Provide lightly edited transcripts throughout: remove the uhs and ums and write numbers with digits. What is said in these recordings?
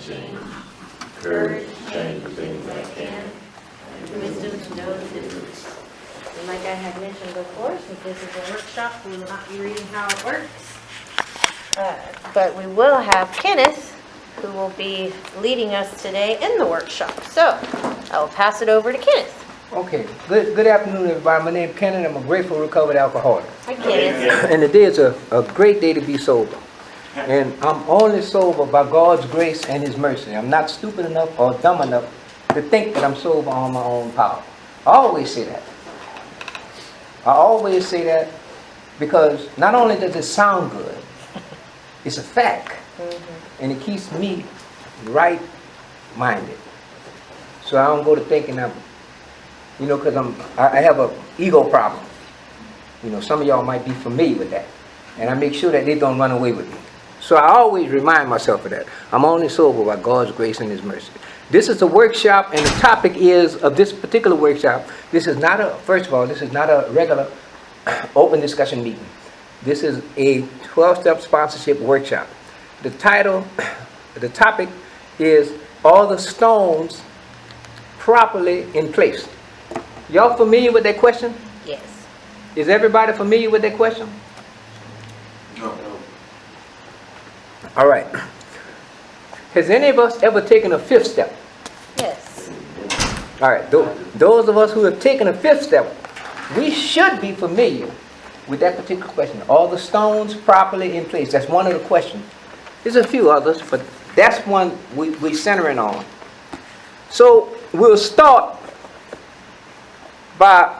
change. Courage to change the things I can. And wisdom to know the difference. And like I had mentioned before, since this is a workshop, we will not be reading how it works. But we will have Kenneth, who will be leading us today in the workshop. So I will pass it over to Kenneth. Okay, good afternoon, everybody. My name is Kenneth. I'm a grateful recovered alcoholic. Hi, Kenneth. And today is a great day to be sober. And I'm only sober by God's grace and His mercy. I'm not stupid enough or dumb enough to think that I'm sober on my own power. I always say that. I always say that because not only does it sound good, it's a fact. And it keeps me right-minded. So I don't go to thinking because I have an ego problem. Some of y'all might be familiar with that. And I make sure that they don't run away with me. So I always remind myself of that. I'm only sober by God's grace and His mercy. This is a workshop, and the topic is, of this particular workshop, this is not a regular open discussion meeting. This is a 12-step sponsorship workshop. The topic is all the stones properly in place. Y'all familiar with that question? Yes. Is everybody familiar with that question? No. All right. Has any of us ever taken a fifth step? Yes. All right. Those of us who have taken a fifth step, we should be familiar with that particular question. All the stones properly in place. That's one of the questions. There's a few others, but that's one we're centering on. So we'll start by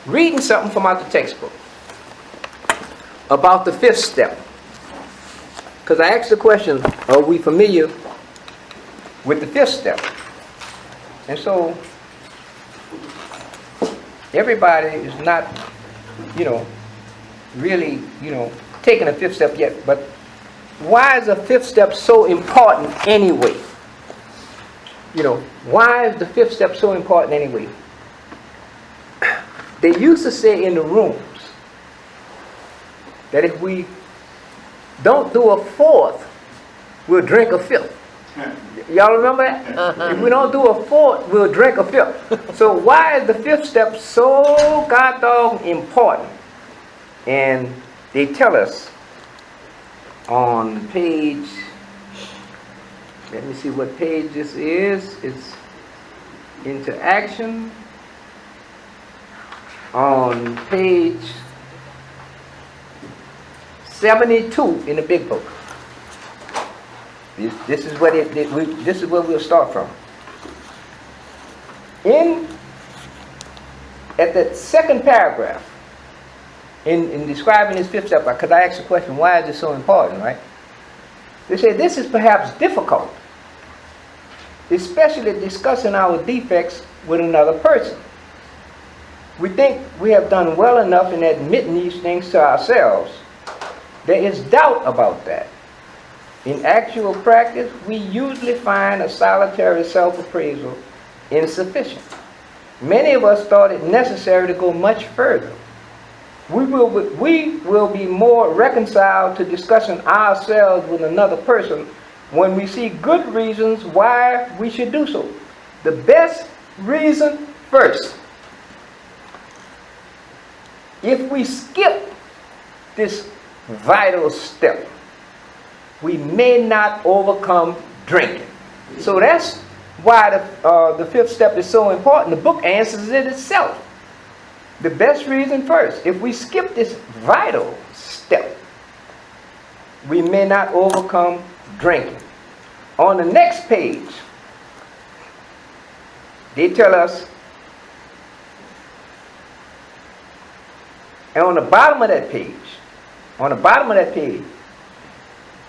reading something from out the textbook about the fifth step. Because I asked the question, are we familiar with the fifth step? And so everybody is not, really, taking a fifth step yet. But why is the fifth step so important anyway? Why is the fifth step so important anyway? They used to say in the rooms that if we don't do a fourth, we'll drink a fifth. Y'all remember that? Uh-huh. If we don't do a fourth, we'll drink a fifth. So why is the fifth step so goddamn important? And they tell us on page, let me see what page this is. It's into action. On page 72 in the big book. This is where we'll start from. At the second paragraph, in describing this fifth step, because I asked the question, why is this so important, right? They say this is perhaps difficult, especially discussing our defects with another person. We think we have done well enough in admitting these things to ourselves. There is doubt about that. In actual practice, we usually find a solitary self-appraisal insufficient. Many of us thought it necessary to go much further. We will be more reconciled to discussing ourselves with another person when we see good reasons why we should do so. The best reason first. If we skip this vital step, we may not overcome drinking. So that's why the fifth step is so important. The book answers it itself. The best reason first. If we skip this vital step, we may not overcome drinking. On the next page, they tell us, and on the bottom of that page,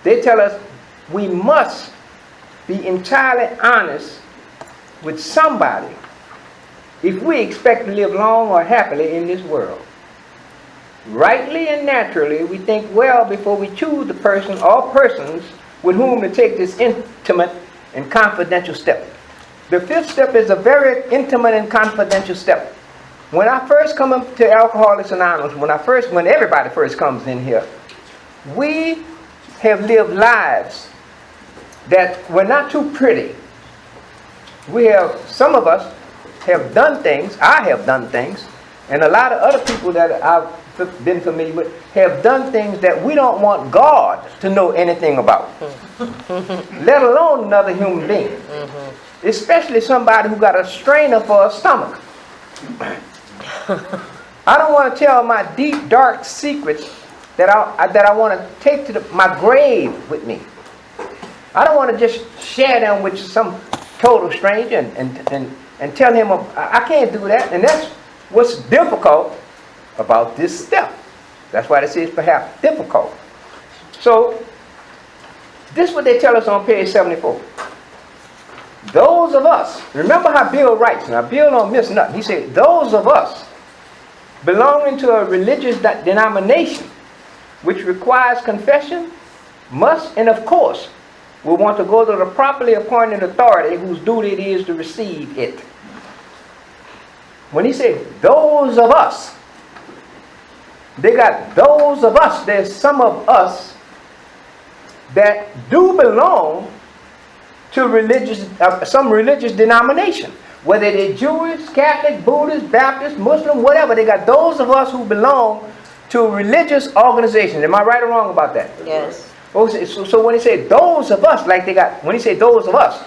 they tell us we must be entirely honest with somebody if we expect to live long or happily in this world. Rightly and naturally, we think well before we choose the person or persons with whom to take this intimate and confidential step. The fifth step is a very intimate and confidential step. When I first come up to Alcoholics Anonymous, when everybody first comes in here, we have lived lives that we're not too pretty. Some of us have done things, I have done things, and a lot of other people that I've been familiar with have done things that we don't want God to know anything about, let alone another human being. Especially somebody who got a strainer for a stomach. I don't want to tell my deep, dark secrets that I want to take to my grave with me. I don't want to just share them with some total stranger and tell him, I can't do that. And that's what's difficult about this step. That's why this is perhaps difficult. So, this is what they tell us on page 74. Those of us, remember how Bill writes. Now, Bill don't miss nothing. He said, those of us belonging to a religious denomination which requires confession must, and of course, will want to go to the properly appointed authority whose duty it is to receive it. When he said, those of us, they got those of us. There's some of us that do belong to some religious denomination. Whether they're Jewish, Catholic, Buddhist, Baptist, Muslim, whatever. They got those of us who belong to religious organizations. Am I right or wrong about that? Yes. So when he said those of us, when he said those of us,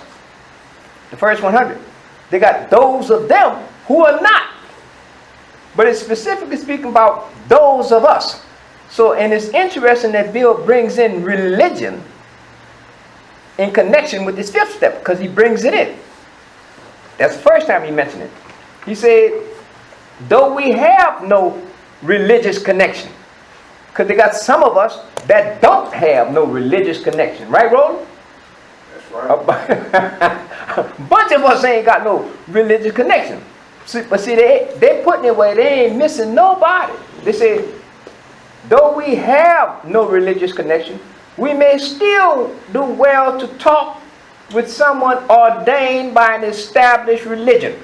the first 100, they got those of them who are not. But it's specifically speaking about those of us. So, and it's interesting that Bill brings in religion in connection with this fifth step, because he brings it in. That's the first time he mentioned it. He said, though we have no religious connection, because they got some of us that don't have no religious connection. Right, Roland? That's right. A bunch of us ain't got no religious connection. But see, they putting it where they ain't missing nobody. They say, though we have no religious connection, we may still do well to talk with someone ordained by an established religion.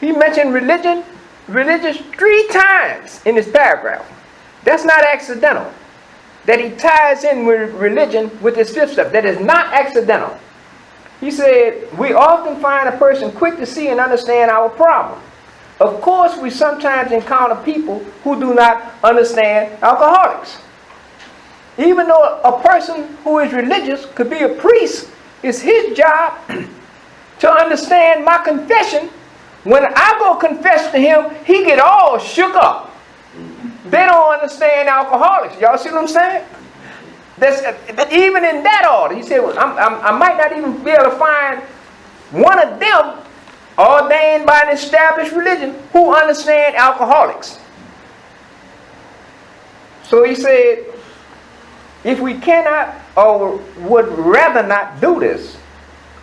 He mentioned religious 3 times in this paragraph. That's not accidental. That he ties in with religion with this fifth step. That is not accidental. He said, we often find a person quick to see and understand our problem. Of course, we sometimes encounter people who do not understand alcoholics. Even though a person who is religious could be a priest, it's his job to understand my confession. When I go confess to him, he get all shook up. They don't understand alcoholics. Y'all see what I'm saying? Even in that order, he said, well, I might not even be able to find one of them ordained by an established religion who understand alcoholics. So he said, if we cannot or would rather not do this,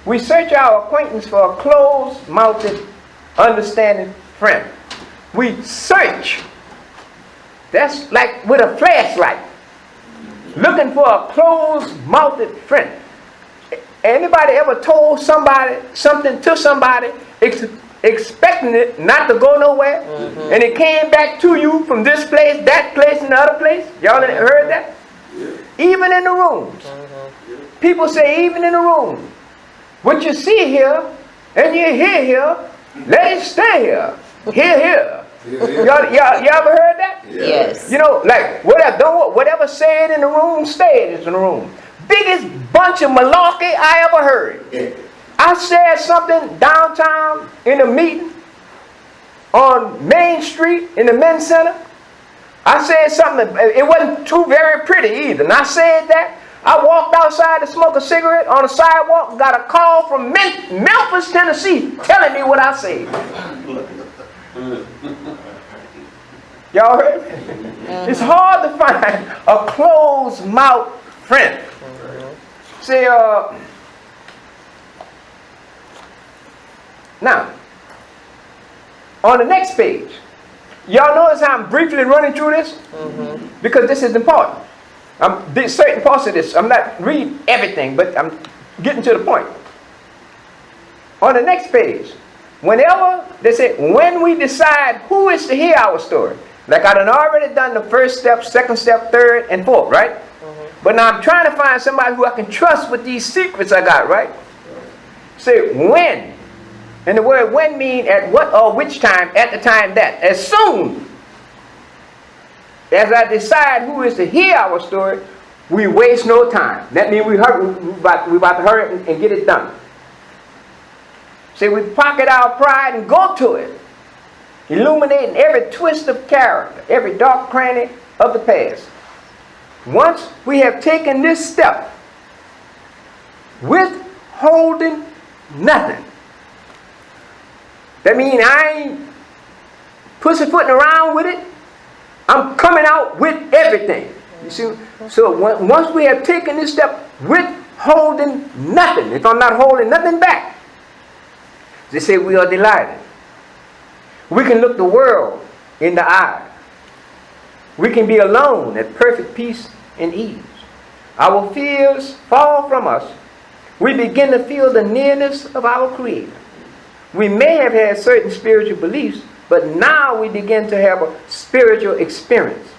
we search our acquaintance for a closed-mouthed, understanding friend. We search. That's like with a flashlight. Looking for a closed-mouthed friend. Anybody ever told somebody something to somebody expecting it not to go nowhere? Mm-hmm. And it came back to you from this place, that place, and the other place? Y'all heard that? Yeah. Even in the rooms. Mm-hmm. People say even in the room. What you see here and you hear here, let it stay here. Here. Y'all ever heard that? Yes. You know, like whatever said in the room stayed in the room. Biggest bunch of malarkey I ever heard. I said something downtown in a meeting on Main Street in the men's center. I said something, it wasn't too very pretty either. And I said that. I walked outside to smoke a cigarette on the sidewalk and got a call from Memphis, Tennessee telling me what I said. Y'all heard? It's hard to find a closed-mouth friend. See, now, on the next page, y'all notice how I'm briefly running through this? Mm-hmm. Because this is important. There's certain parts of this, I'm not reading everything, but I'm getting to the point. On the next page, whenever they say, when we decide who is to hear our story, like I done already done the first step, second step, third, and fourth, right? Mm-hmm. But now I'm trying to find somebody who I can trust with these secrets I got, right? Say, when. And the word when means at what or which time, at the time that. As soon as I decide who is to hear our story, we waste no time. That means we about to hurry up and get it done. Say, we pocket our pride and go to it, illuminating every twist of character, every dark cranny of the past. Once we have taken this step, withholding nothing. That means I ain't pussyfooting around with it. I'm coming out with everything. You see? So once we have taken this step, withholding nothing, if I'm not holding nothing back, they say we are delighted. We can look the world in the eye. We can be alone at perfect peace and ease. Our fears fall from us. We begin to feel the nearness of our Creator. We may have had certain spiritual beliefs, but now we begin to have a spiritual experience.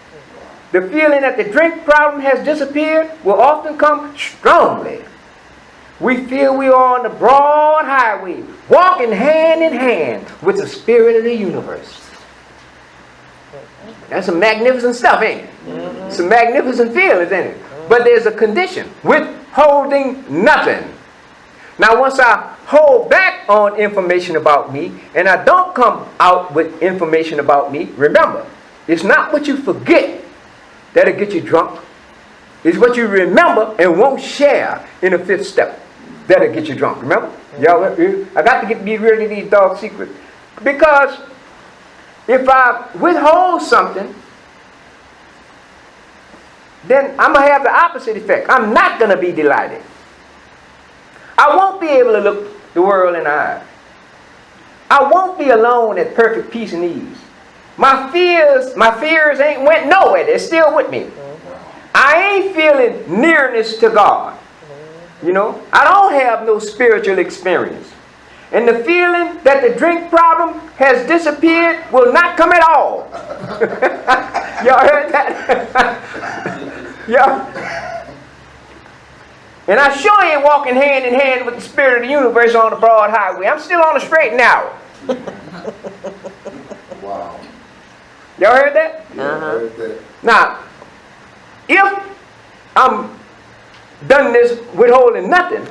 The feeling that the drink problem has disappeared will often come strongly. We feel we are on the broad highway, walking hand in hand with the spirit of the universe. That's some magnificent stuff, ain't it? Some magnificent feelings, ain't it? But there's a condition: withholding nothing. Now, once I hold back on information about me, and I don't come out with information about me, remember, it's not what you forget that'll get you drunk. It's what you remember and won't share in the fifth step that'll get you drunk. Remember? Y'all, I got to be rid of these dark secrets. Because if I withhold something, then I'm going to have the opposite effect. I'm not going to be delighted. I won't be able to look the world in the eye. I won't be alone at perfect peace and ease. My fears ain't went nowhere. They're still with me. I ain't feeling nearness to God. You know, I don't have no spiritual experience. And the feeling that the drink problem has disappeared will not come at all. Y'all heard that? Yeah. And I sure ain't walking hand in hand with the spirit of the universe on the broad highway. I'm still on the straight and narrow. Wow. Y'all heard that? Yeah, I heard that. Now, if I'm done this withholding nothing,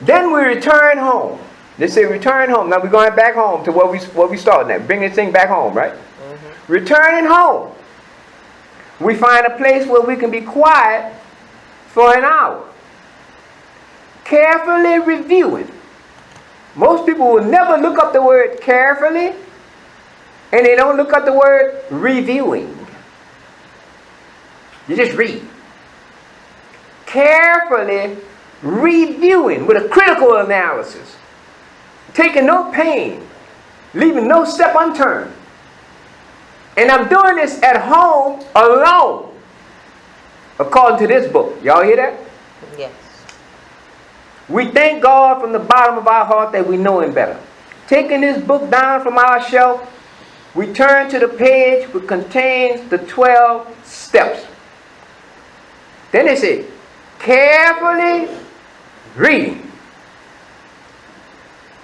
then we return home. They say return home. Now we're going back home to where we started at. Bring this thing back home, right? Returning home, we find a place where we can be quiet for an hour, carefully reviewing. Most people will never look up the word carefully, and they don't look up the word reviewing. You just read. Carefully reviewing with a critical analysis, taking no pain, leaving no step unturned. And I'm doing this at home alone, according to this book. Y'all hear that? Yes. We thank God from the bottom of our heart that we know Him better. Taking this book down from our shelf, we turn to the page which contains the 12 steps. Then it says, carefully reading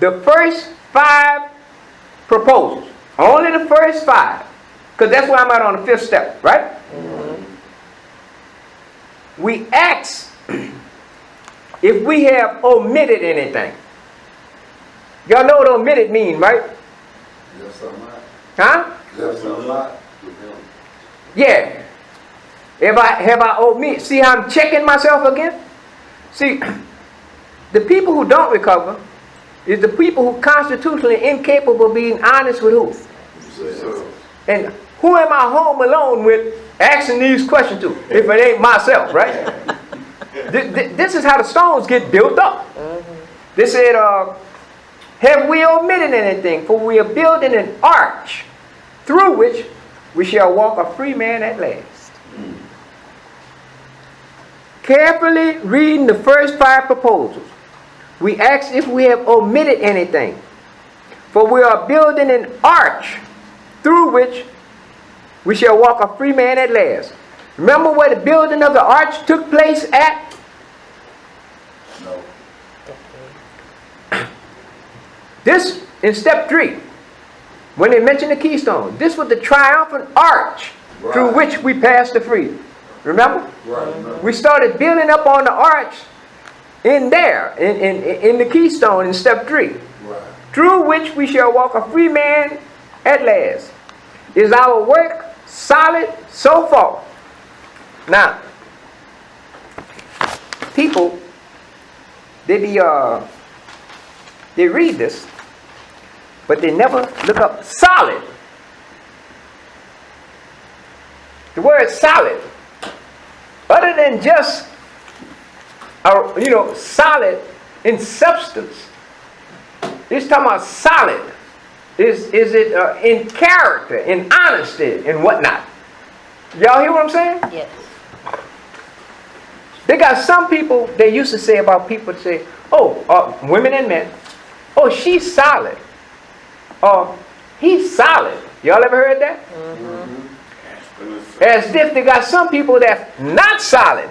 the first 5 proposals. Only the first 5. Because that's where I'm at on the 5th step, right? We ask if we have omitted anything. Y'all know what omitted mean, right? Left something out. Huh? Left something out. Yeah. Have I omitted? See how I'm checking myself again? See, the people who don't recover is the people who constitutionally incapable of being honest with who? And who am I home alone with asking these questions to if it ain't myself, right? This is how the stones get built up. They said, have we omitted anything? For we are building an arch through which we shall walk a free man at last. Carefully reading the first 5 proposals, we ask if we have omitted anything. For we are building an arch through which we shall walk a free man at last. Remember where the building of the arch took place at? No. This in step 3. When they mention the keystone, this was the triumphant arch through which we passed to freedom. Remember? Right. We started building up on the arch in there, in the keystone in step 3. Right. Through which we shall walk a free man at last. Is our work solid so far? Now, people, they read this, but they never look up solid. The word solid, other than just, solid in substance, it's talking about solid. Is it in character, in honesty, and whatnot? Y'all hear what I'm saying? Yes. They got some people, they used to say about people, say, women and men, oh, she's solid. Or he's solid. Y'all ever heard that? As if they got some people that's not solid.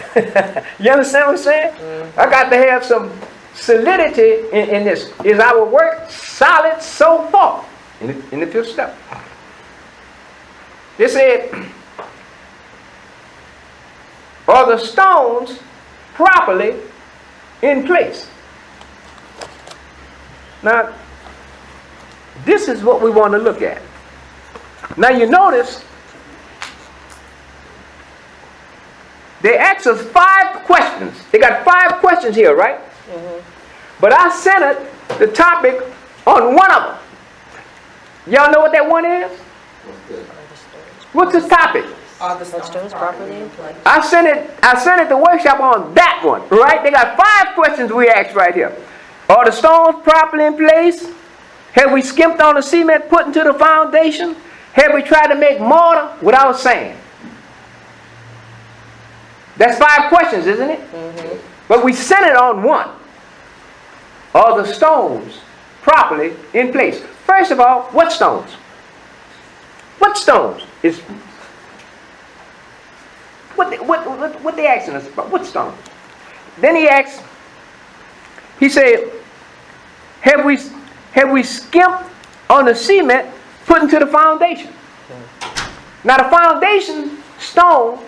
You understand what I'm saying? I got to have some solidity in this. Is our work solid so far? In the 5th step. They said, are the stones properly in place? Now, this is what we want to look at. Now you notice, they asked us 5 questions. They got 5 questions here, right? But I centered the topic on one of them. Y'all know what that one is? What's the topic? Are the stones properly in place? I centered the workshop on that one, right? They got 5 questions we asked right here. Are the stones properly in place? Have we skimped on the cement put into the foundation? Have we tried to make mortar without sand? That's 5 questions, isn't it? But we centered on one. Are the stones properly in place? First of all, what stones? What stones? What they asking us about? What stones? Then he said, have we skimped on the cement put into the foundation? Now the foundation stone,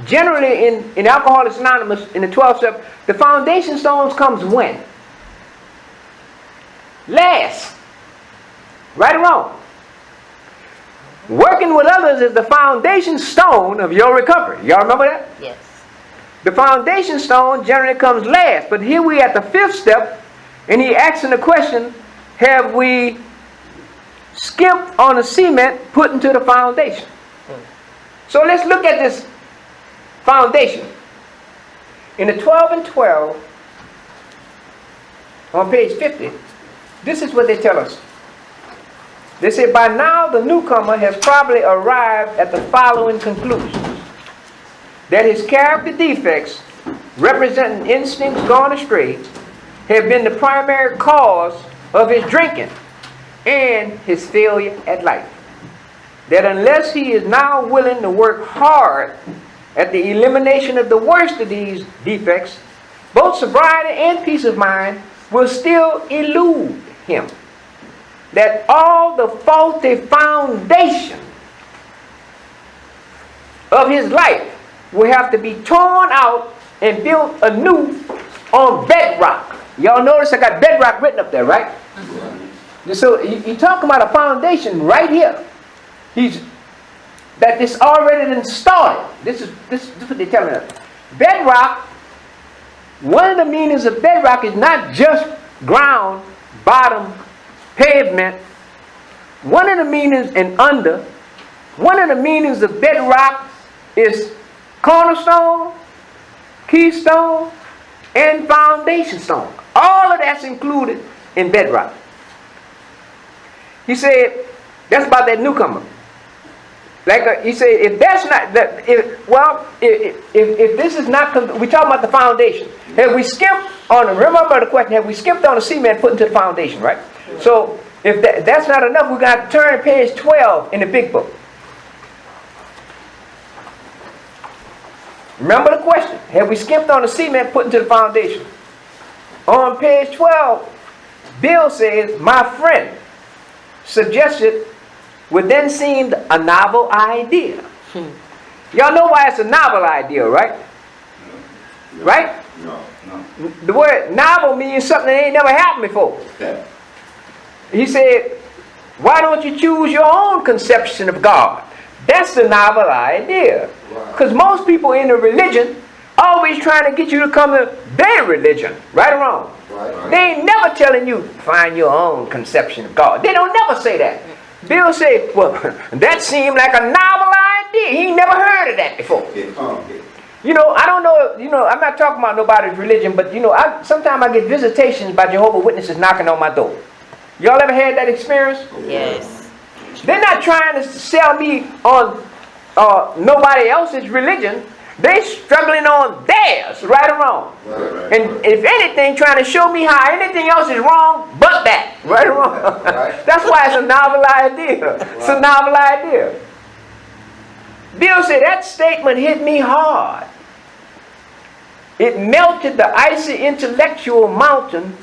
generally in Alcoholics Anonymous, in the 12th step, the foundation stones comes when? Last. Right or wrong? Working with others is the foundation stone of your recovery. Y'all remember that? Yes. The foundation stone generally comes last. But here we at the 5th step, and he asking the question, have we skimped on the cement put into the foundation? So let's look at this foundation. In the 12 and 12, on page 50, this is what they tell us. They say, by now the newcomer has probably arrived at the following conclusions. That his character defects, representing instincts gone astray, have been the primary cause of his drinking and his failure at life. That unless he is now willing to work hard at the elimination of the worst of these defects, both sobriety and peace of mind will still elude him. That all the faulty foundation of his life will have to be torn out and built anew on bedrock. Y'all notice I got bedrock written up there, right? So you're talking about a foundation right here. That this already been started. This is what they're telling us. Bedrock, one of the meanings of bedrock is not just ground, bottom, pavement. One of the meanings, one of the meanings of bedrock is cornerstone, keystone, and foundation stone. All of that's included in bedrock. He said, that's about that newcomer. Like he said, if that's not that, if this is not, we talking about the foundation. Have we skipped on? Remember the question? Have we skipped on the cement put into the foundation? Right. So if that's not enough, we got to turn page 12 in the big book. Remember the question. Have we skimped on the cement put into the foundation? On page 12, Bill says, my friend suggested what then seemed a novel idea. Y'all know why it's a novel idea, right? Right? No. The word novel means something that ain't never happened before. Yeah. He said, why don't you choose your own conception of God? That's the novel idea. Because most people in a religion always trying to get you to come to their religion. Right or wrong? Right. They ain't never telling you, find your own conception of God. They don't never say that. Bill said, well, that seemed like a novel idea. He never heard of that before. You know, I don't know, I'm not talking about nobody's religion, but sometimes I get visitations by Jehovah's Witnesses knocking on my door. Y'all ever had that experience? Yes. They're not trying to sell me on nobody else's religion. They're struggling on theirs, right or wrong. Right. And if anything, trying to show me how anything else is wrong but that, right or wrong. Right. That's why it's a novel idea. It's a novel idea. Bill said that statement hit me hard. It melted the icy intellectual mountain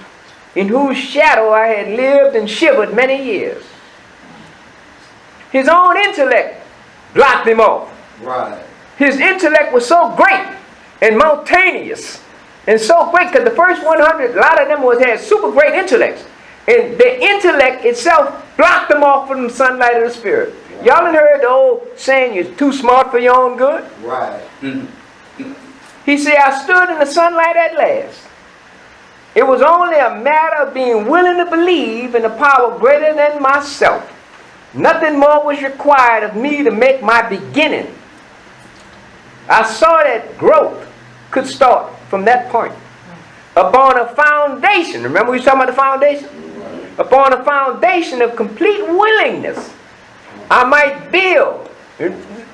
in whose shadow I had lived and shivered many years. His own intellect blocked him off. Right. His intellect was so great and mountainous and so great because the first 100, a lot of them had super great intellects. And the intellect itself blocked them off from the sunlight of the Spirit. Y'all done heard the old saying, you're too smart for your own good? Right. He said, I stood in the sunlight at last. It was only a matter of being willing to believe in a power greater than myself. Nothing more was required of me to make my beginning. I saw that growth could start from that point. Upon a foundation, remember we were talking about the foundation? Upon a foundation of complete willingness, I might build.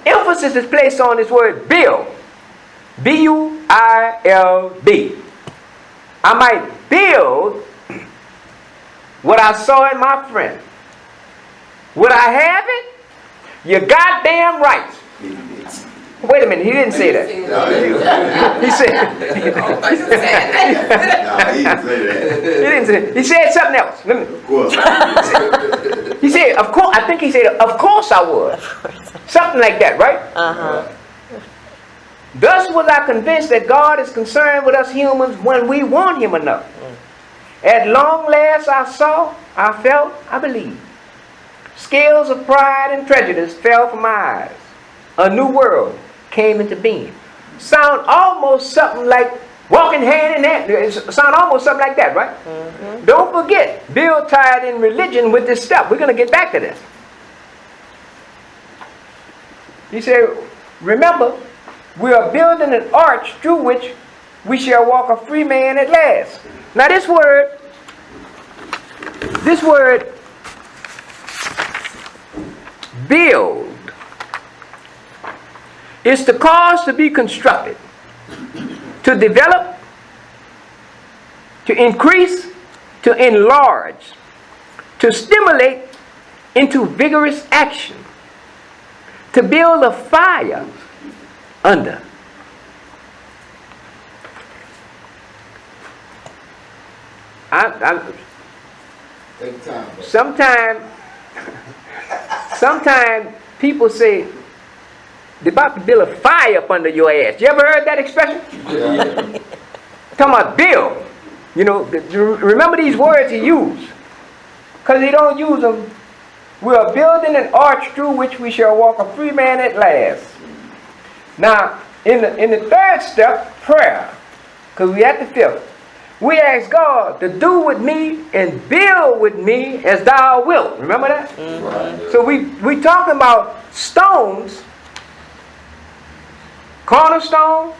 Emphasis is placed on this word build. B-U-I-L-D. I might build what I saw in my friend. Would I have it? You're goddamn right. Wait a minute, he didn't say that. He said. He didn't say that. He didn't say that. He said something else. Of course. He said, of course. I think he said, of course I would. Something like that, right? Uh-huh. Thus was I convinced that God is concerned with us humans when we want Him enough. At long last I saw, I felt, I believed. Scales of pride and prejudice fell from my eyes. A new world came into being. Sound almost something like walking hand in hand. Sound almost something like that, right? Mm-hmm. Don't forget, Bill tied in religion with this stuff. We're going to get back to this. He said, remember, we are building an arch through which we shall walk a free man at last. Now this word, build, is to cause to be constructed, to develop, to increase, to enlarge, to stimulate into vigorous action, to build a fire under. Take time. Sometimes people say they're about to build a fire up under your ass. You ever heard that expression? Yeah. Talking about build. You know, remember these words he used. Because he don't use them. We are building an arch through which we shall walk a free man at last. Now, in the third step, prayer. Because we at the fifth. We ask God to do with me and build with me as thou wilt. Remember that? Mm-hmm. Right. So we talking about stones. Cornerstone,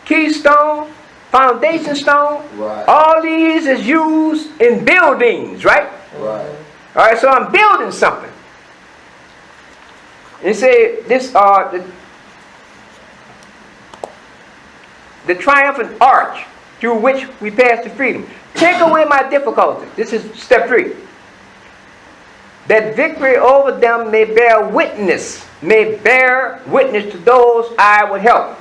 keystone, foundation stone. Right. All these is used in buildings, right? Right. All right, so I'm building something. It said this the triumphant arch through which we pass to freedom. Take away my difficulty. This is step 3. That victory over them may bear witness to those I would help.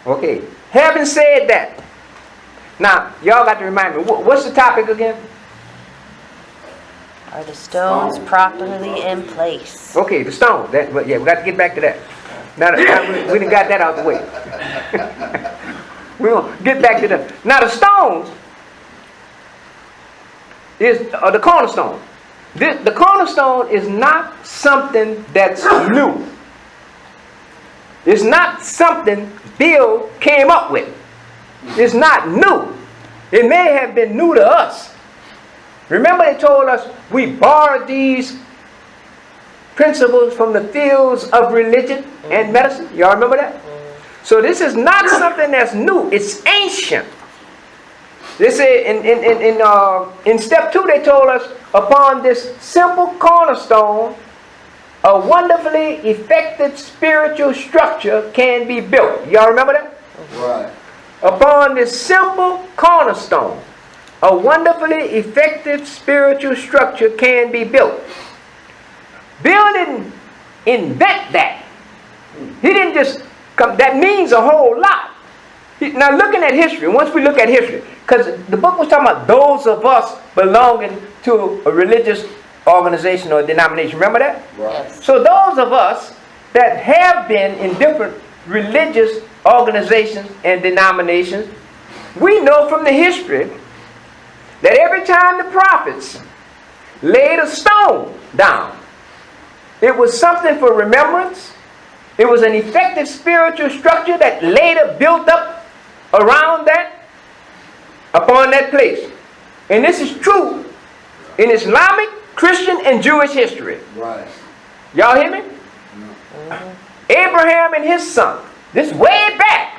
Okay. Having said that, now y'all got to remind me, what's the topic again? Are the stones properly in place? Okay, the stone. But yeah, we got to get back to that. Now we done got that out the way. We're gonna get back to that. Now the stones is the cornerstone. The cornerstone is not something that's new. It's not something Bill came up with. It's not new. It may have been new to us. Remember they told us we borrowed these principles from the fields of religion and medicine. Y'all remember that? So this is not something that's new. It's ancient. They say in step 2 they told us upon this simple cornerstone a wonderfully effective spiritual structure can be built. Y'all remember that? Right. Upon this simple cornerstone a wonderfully effective spiritual structure can be built. Bill didn't invent that. He didn't just come. That means a whole lot. Now looking at history, once we look at history, because the book was talking about those of us belonging to a religious organization or denomination. Remember that? Right. So those of us that have been in different religious organizations and denominations, we know from the history that every time the prophets laid a stone down, it was something for remembrance. It was an effective spiritual structure that later built up around that, upon that place. And this is true in Islamic, Christian, and Jewish history. Right. Y'all hear me? Abraham and his son, this way back,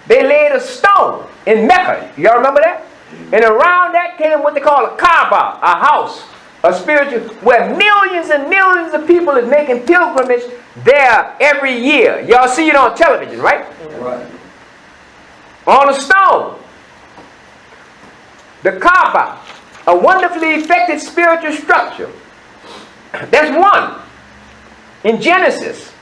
they laid a stone in Mecca. Y'all remember that? And around that came what they call a Kaaba, a house, a spiritual, where millions and millions of people is making pilgrimage there every year. Y'all see it on television, right? Right. On a stone. The Kaaba, a wonderfully effective spiritual structure. That's one. In Genesis,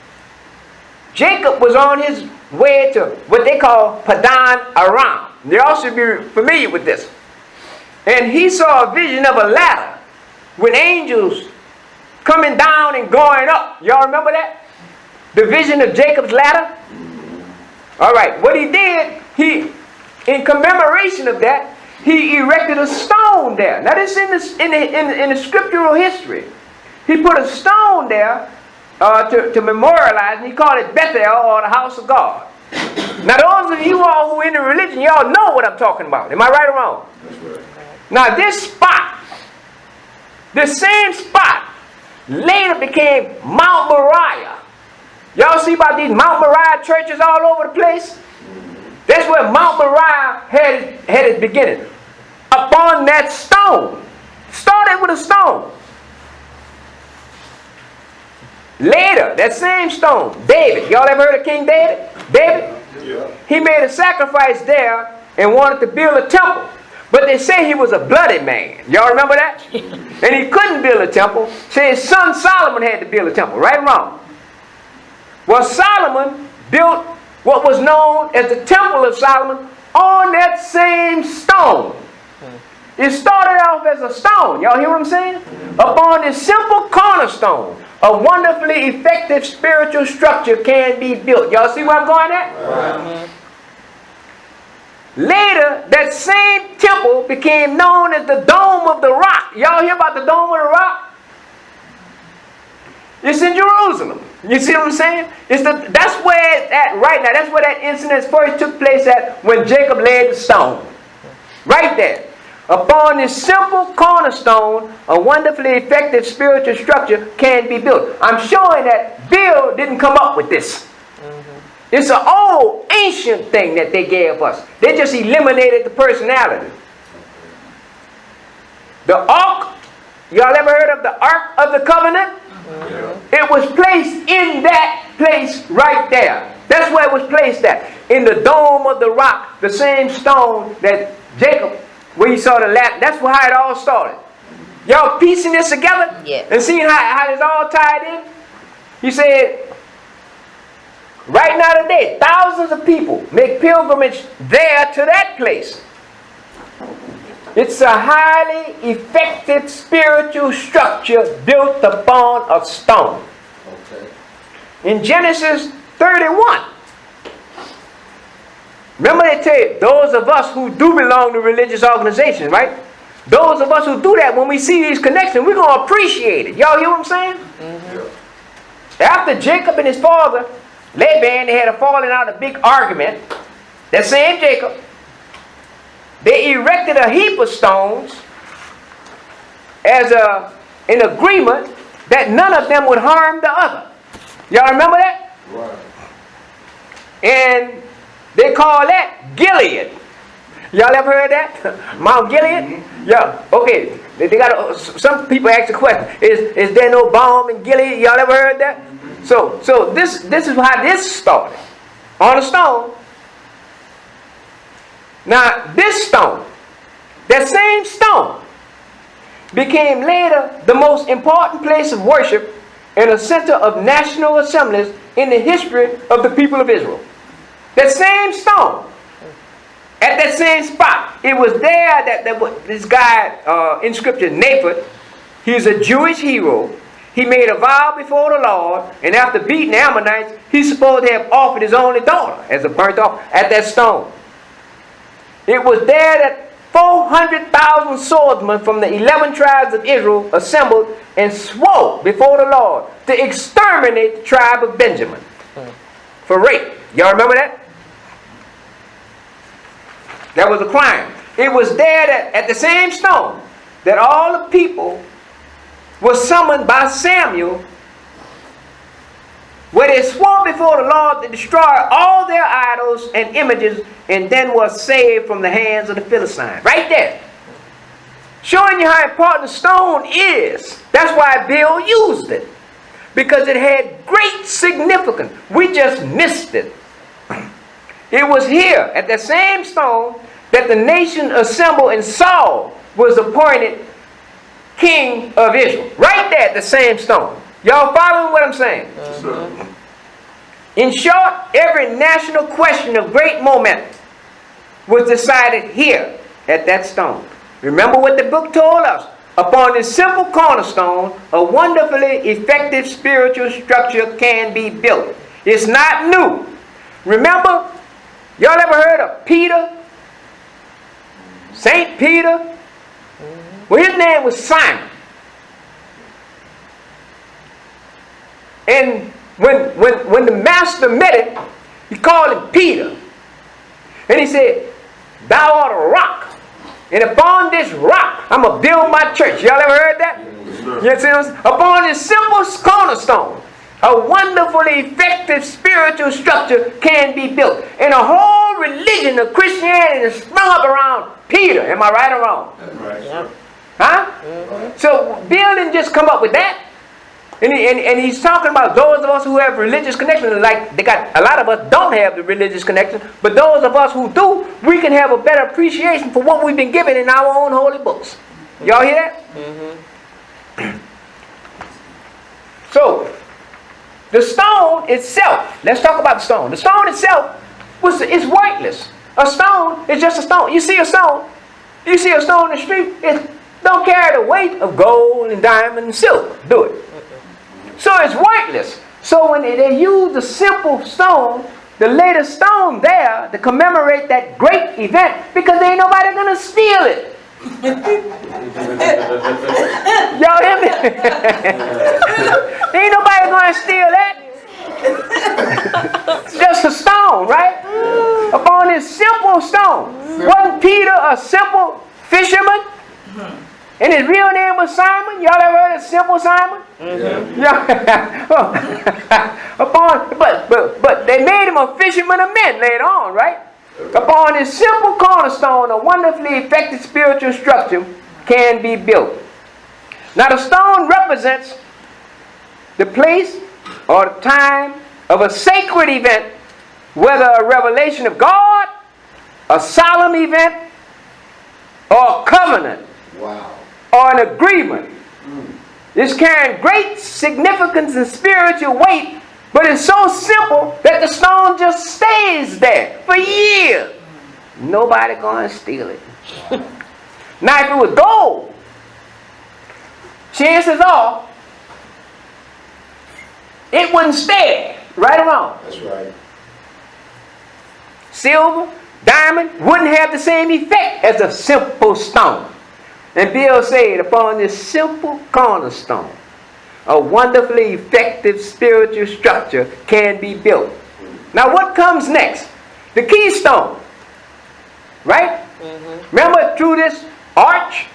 Jacob was on his way to what they call Padan Aram. They all should be familiar with this. And he saw a vision of a ladder with angels coming down and going up. Y'all remember that? The vision of Jacob's ladder? All right. What he did, in commemoration of that, he erected a stone there. Now this is in the scriptural history. He put a stone there to memorialize, and he called it Bethel, or the house of God. Now those of you all who are in the religion, y'all know what I'm talking about. Am I right or wrong? That's right. Now this spot, this same spot, later became Mount Moriah. Y'all see about these Mount Moriah churches all over the place? That's where Mount Moriah had its beginning. Upon that stone. Started with a stone. Later, that same stone, David. Y'all ever heard of King David? David? Yeah. He made a sacrifice there and wanted to build a temple. But they say he was a bloody man. Y'all remember that? And he couldn't build a temple. So his son Solomon had to build a temple. Right or wrong? Well, Solomon built what was known as the Temple of Solomon on that same stone. It started off as a stone. Y'all hear what I'm saying? Upon this simple cornerstone, a wonderfully effective spiritual structure can be built. Y'all see where I'm going at? Right. Later, that same temple became known as the Dome of the Rock. Y'all hear about the Dome of the Rock? It's in Jerusalem. You see what I'm saying? That's where it's at right now. That's where that incident first took place at, when Jacob laid the stone. Right there. Upon this simple cornerstone, a wonderfully effective spiritual structure can be built. I'm showing that Bill didn't come up with this. It's an old, ancient thing that they gave us. They just eliminated the personality. The Ark, y'all ever heard of the Ark of the Covenant? It was placed in that place right there. That's where it was placed at. In the Dome of the Rock, the same stone that Jacob, where he saw the ladder. That's how it all started. Y'all piecing this together? Yeah. And seeing how it's all tied in? He said, Right now today, thousands of people make pilgrimage there to that place. It's a highly effective spiritual structure built upon a stone. Okay. In Genesis 31, remember they tell you, those of us who do belong to religious organizations, right? Those of us who do that, when we see these connections, we're going to appreciate it. Y'all hear what I'm saying? Mm-hmm. After Jacob and his father, Laban, they had a falling out, a big argument. That same Jacob, they erected a heap of stones as an agreement that none of them would harm the other. Y'all remember that? Right. And they call that Gilead. Y'all ever heard that? Mount Gilead? Mm-hmm. Yeah. Okay. They got some people ask the question: Is there no balm in Gilead? Y'all ever heard that? Mm-hmm. So this is how this started on a stone. Now this stone, that same stone, became later the most important place of worship and a center of national assemblies in the history of the people of Israel. That same stone, at that same spot, it was there that this guy in scripture, Nathan, he's a Jewish hero. He made a vow before the Lord, and after beating the Ammonites, he's supposed to have offered his only daughter as a burnt offering at that stone. It was there that 400,000 swordsmen from the 11 tribes of Israel assembled and swore before the Lord to exterminate the tribe of Benjamin for rape. Y'all remember that? That was a crime. It was there that at the same stone that all the people were summoned by Samuel, where they swore before the Lord to destroy all their idols and images, and then was saved from the hands of the Philistines. Right there. Showing you how important the stone is. That's why Bill used it. Because it had great significance. We just missed it. It was here, at the same stone, that the nation assembled and Saul was appointed king of Israel. Right there at the same stone. Y'all following what I'm saying? Sure. In short, every national question of great moment was decided here at that stone. Remember what the book told us. Upon this simple cornerstone, a wonderfully effective spiritual structure can be built. It's not new. Remember, y'all ever heard of Peter? St. Peter? Well, his name was Simon. And when the master met him, he called him Peter. And he said, "Thou art a rock. And upon this rock, I'm going to build my church." Y'all ever heard that? Yes, sir. Upon this simple cornerstone, a wonderfully effective spiritual structure can be built. And a whole religion of Christianity is sprung up around Peter. Am I right or wrong? That's right. Yep. Huh? Mm-hmm. So Bill didn't just come up with that. And he's talking about those of us who have religious connections. Like a lot of us don't have the religious connection, but those of us who do, we can have a better appreciation for what we've been given in our own holy books. Y'all hear that? Mm-hmm. So the stone itself. Let's talk about the stone. The stone itself is worthless. A stone is just a stone. You see a stone. You see a stone in the street. It don't carry the weight of gold and diamond and silver. Do it. So it's worthless. So when they use the simple stone, the latest stone there to commemorate that great event, because there ain't nobody gonna steal it. Y'all hear me? Ain't nobody gonna steal that. It's just a stone, right? Upon this simple stone. Wasn't Peter a simple fisherman? And his real name was Simon. Y'all ever heard of Simple Simon? Mm-hmm. Yeah. But they made him a fisherman of men later on, right? Upon this simple cornerstone, a wonderfully effective spiritual structure can be built. Now the stone represents the place or the time of a sacred event, whether a revelation of God, a solemn event, or a covenant. Wow. Or an agreement. It's carrying great significance and spiritual weight, but it's so simple that the stays there for years. Nobody gonna steal it. Now if it was gold, chances are it wouldn't stay. Right or wrong? That's right. Silver, diamond wouldn't have the same effect as a simple stone. And Bill said, upon this simple cornerstone, a wonderfully effective spiritual structure can be built. Now what comes next? The keystone. Right? Remember through this arch,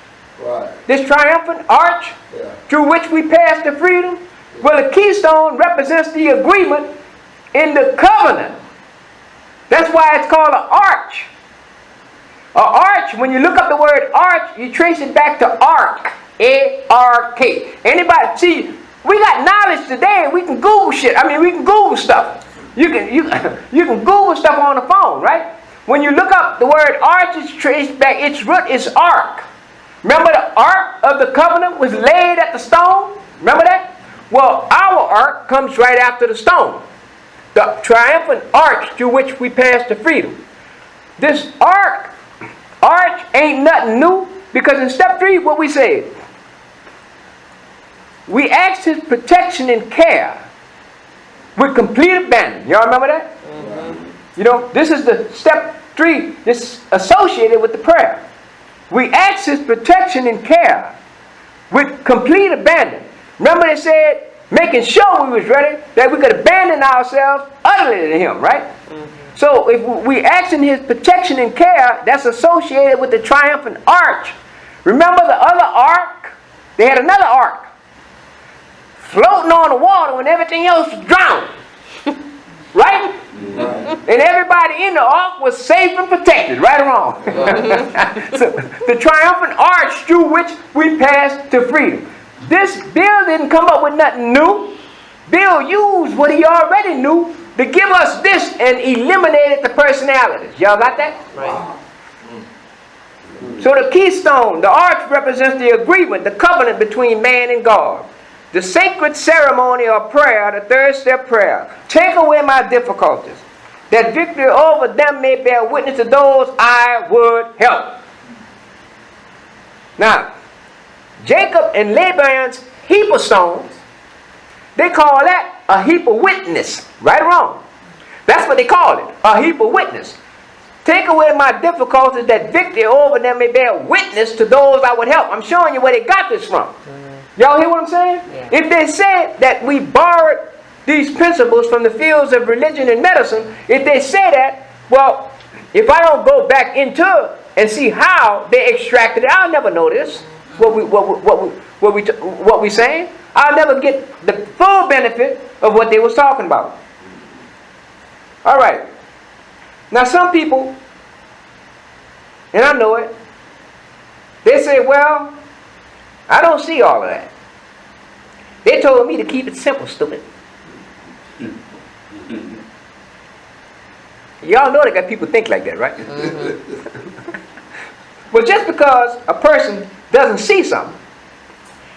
Right. this triumphant arch, Yeah. through which we pass to freedom? Well, the keystone represents the agreement in the covenant. That's why it's called an arch. An arch, when you look up the word arch, you trace it back to ark. A-R-K. Anybody, see, we got knowledge today. We can Google shit. I mean, we can Google stuff. You can Google stuff on the phone, right? When you look up the word arch, it's traced back. Its root is ark. Remember the ark of the covenant was laid at the stone? Remember that? Well, our ark comes right after the stone. The triumphant arch through which we pass to freedom. This arch ain't nothing new, because in step 3, what we said, we asked his protection and care with complete abandon. Y'all remember that? You know, this is the step 3, this associated with the prayer. We asked his protection and care with complete abandon. Remember they said, making sure we was ready, that we could abandon ourselves utterly to him, right? So if we asking his protection and care, that's associated with the triumphant arch. Remember the other ark? They had another ark floating on the water when everything else was drowned. Right? And everybody in the ark was safe and protected, right or wrong? So, the triumphant arch through which we passed to freedom. This Bill didn't come up with nothing new. Bill used what he already knew to give us this and eliminated the personalities. Y'all got that? Right. So the keystone, the arch represents the agreement, the covenant between man and God. The sacred ceremony of prayer, the third step prayer. Take away my difficulties, that victory over them may bear witness to those I would help. Now, Jacob and Laban's heap of stones, they call that a heap of witness. Right or wrong? That's what they call it, a heap of witness. Take away my difficulties, that victory over them may bear witness to those I would help. I'm showing you where they got this from. Y'all hear what I'm saying? Yeah. If they said that we borrowed these principles from the fields of religion and medicine, if they say that, well, if I don't go back into it and see how they extracted it, I'll never know this. What we saying? I'll never get the full benefit of what they was talking about. All right. Now some people, and I know it, they say, well, I don't see all of that. They told me to keep it simple, stupid. Y'all know they got people think like that, right? But just because a person doesn't see something,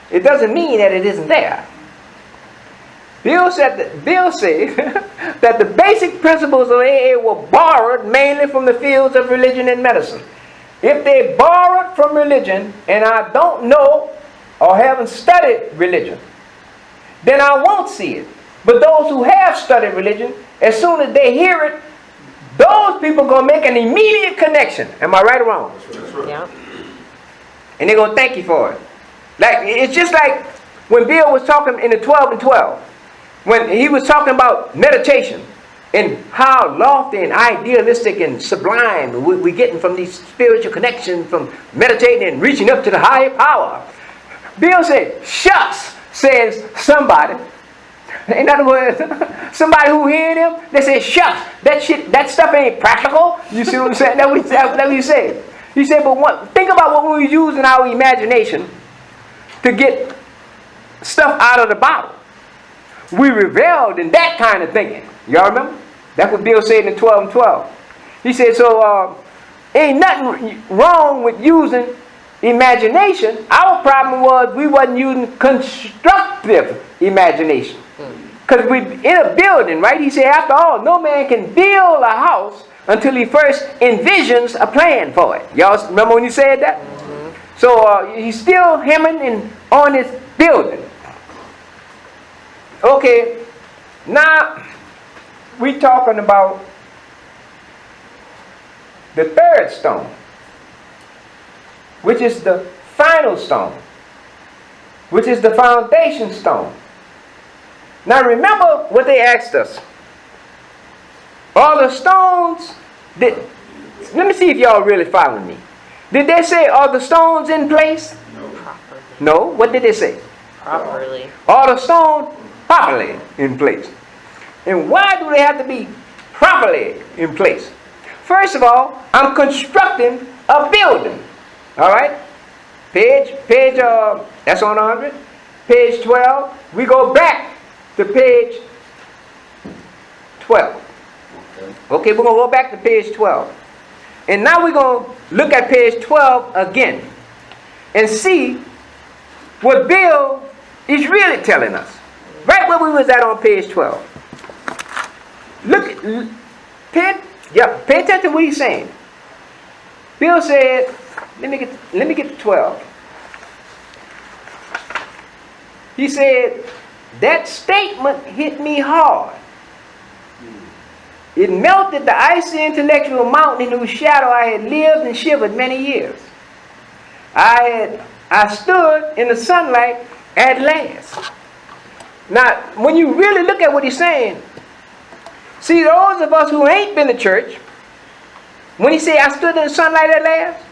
it doesn't mean that it isn't there. Bill said that the basic principles of AA were borrowed mainly from the fields of religion and medicine. If they borrowed from religion and I don't know or haven't studied religion, then I won't see it. But those who have studied religion, as soon as they hear it, those people are going to make an immediate connection. Am I right or wrong? That's right. Yeah. And they're going to thank you for it. Like, it's just like when Bill was talking in the 12 and 12. When he was talking about meditation and how lofty and idealistic and sublime we're getting from these spiritual connections from meditating and reaching up to the higher power. Bill said, shucks, says somebody. In other words, somebody who hearing him, they say, shucks, that stuff ain't practical. You see what I'm saying? That's what he said. He said, but think about what we use in our imagination to get stuff out of the bottle. We reveled in that kind of thinking. Y'all remember? That's what Bill said in 12 and 12. He said, so ain't nothing wrong with using imagination. Our problem was we wasn't using constructive imagination. Because we in a building, right? He said, after all, no man can build a house until he first envisions a plan for it. Y'all remember when you said that? Mm-hmm. So he's still hemming on his building. Okay, now we talking about the third stone, which is the final stone, which is the foundation stone. Now remember what they asked us. All the stones, let me see if y'all really following me. Did they say, are the stones in place? Properly. No. What did they say? Properly. Are the stones properly in place? And why do they have to be properly in place? First of all, I'm constructing a building. All right? Page, that's on 100. Page 12. We go back to page 12. Okay, we're going to go back to page 12. And now we're going to look at page 12 again and see what Bill is really telling us. Right where we was at on page 12. Pay attention to what he's saying. Bill said, let me get to 12. He said, that statement hit me hard. It melted the icy intellectual mountain in whose shadow I had lived and shivered many years. I stood in the sunlight at last. Now, when you really look at what he's saying, see, those of us who ain't been to church, when he say I stood in the sunlight at last,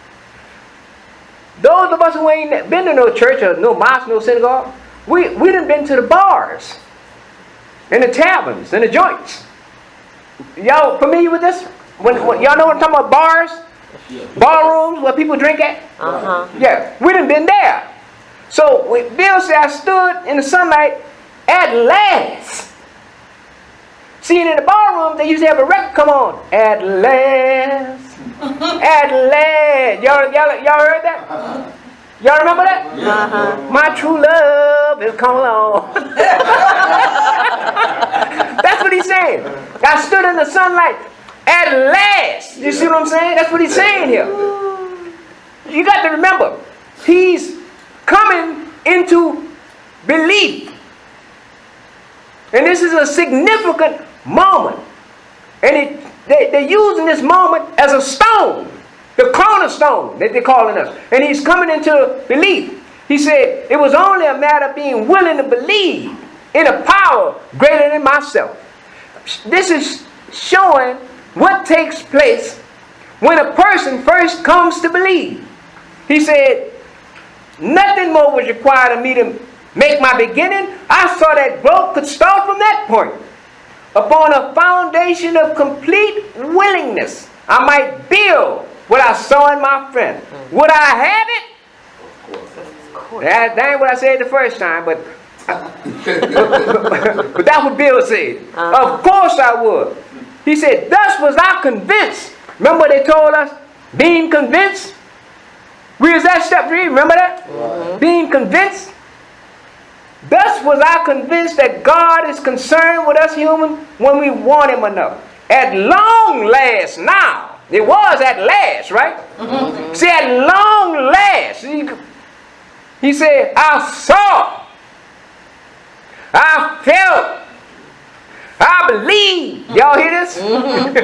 those of us who ain't been to no church or no mosque, no synagogue, we done been to the bars and the taverns and the joints. Y'all familiar with this? When y'all know what I'm talking about, bars? Bar rooms where people drink at? Uh-huh. Yeah, we done been there. So when Bill said I stood in the sunlight at last. See, in the bar room, they used to have a record come on. At last. At last. Y'all heard that? Y'all remember that? Uh-huh. My true love is coming along. That's what he's saying. I stood in the sunlight at last. You see what I'm saying? That's what he's saying here. You got to remember, he's coming into belief. And this is a significant moment. And they're using this moment as a stone. The cornerstone that they're calling us. And he's coming into belief. He said, it was only a matter of being willing to believe in a power greater than myself. This is showing what takes place when a person first comes to believe. He said, nothing more was required of me to make my beginning. I saw that growth could start from that point. Upon a foundation of complete willingness, I might build what I saw in my friend. Would I have it? Of course. That ain't what I said the first time, but but that's what Bill said. Of course I would. He said, thus was I convinced. Remember they told us, being convinced? We was at step 3, remember that? Mm-hmm. Being convinced. Thus was I convinced that God is concerned with us human when we want him enough. At long last now. It was at last, right? Mm-hmm. See, at long last. He said, I saw. I felt. I believe. Y'all hear this? Mm-hmm.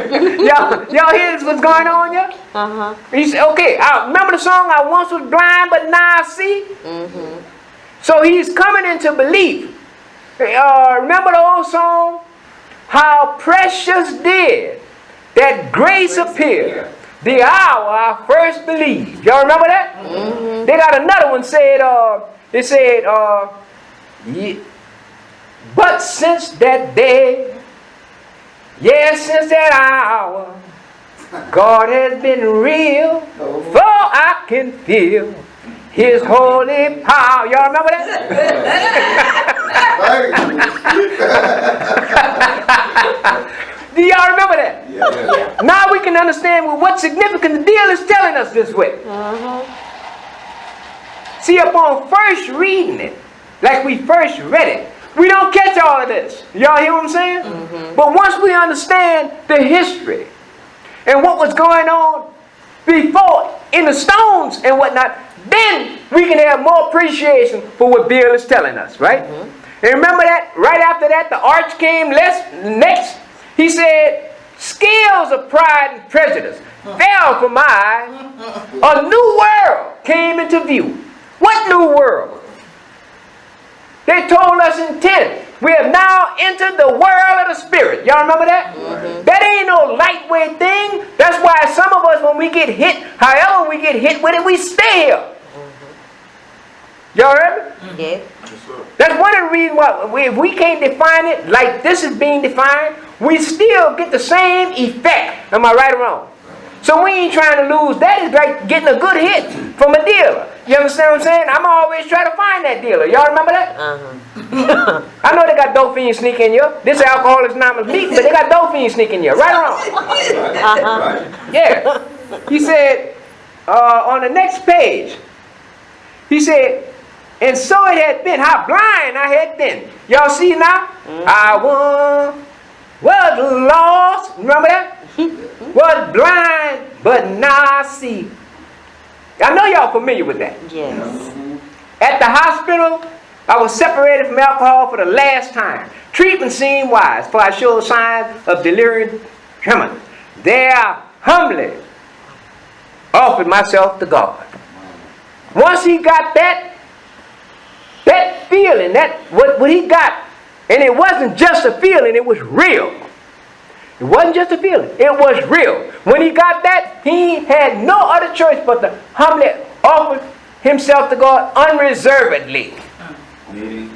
y'all hear this? What's going on here? Uh-huh. He said, okay, I remember the song, I once was blind, but now I see? Mm-hmm. So he's coming into belief. Remember the old song? How precious did that grace appear the hour I first believed. Y'all remember that? Mm-hmm. They got another one said, but since that day, yes, since that hour, God has been real, for I can feel his holy power. Y'all remember that? Do y'all remember that? Yeah. Now we can understand what significance the deal is telling us this way. See, upon first reading it, like we first read it, we don't catch all of this. Y'all hear what I'm saying? But once we understand the history and what was going on before in the stones and whatnot, then we can have more appreciation for what Bill is telling us, right? And remember that right after that, the arch came next. He said, scales of pride and prejudice fell from my eye. A new world came into view. What new world? They told us in 10, we have now entered the world of the spirit. Y'all remember that? That ain't no lightweight thing. That's why some of us, when we get hit, however we get hit with it, we stay here. Y'all heard me? Yeah. That's one of the reasons why if we can't define it like this is being defined, we still get the same effect. Am I right or wrong? So we ain't trying to lose. That is like getting a good hit from a dealer. You understand what I'm saying? I'm always trying to find that dealer. Y'all remember that? I know they got dope fiends sneaking you. This Alcoholics Anonymous meet, but they got dope fiends sneaking you. Right or wrong? Yeah. He said, on the next page, he said, and so it had been, how blind I had been. Y'all see now? I was lost. Remember that? Was blind, but now I see. I know y'all familiar with that. Yes. At the hospital, I was separated from alcohol for the last time. Treatment seemed wise, for I showed signs of delirium tremor. There I humbly offered myself to God. Once he got that feeling, that what he got, and it wasn't just a feeling, it was real. It wasn't just a feeling, it was real. When he got that, he had no other choice but to humbly offer himself to God unreservedly.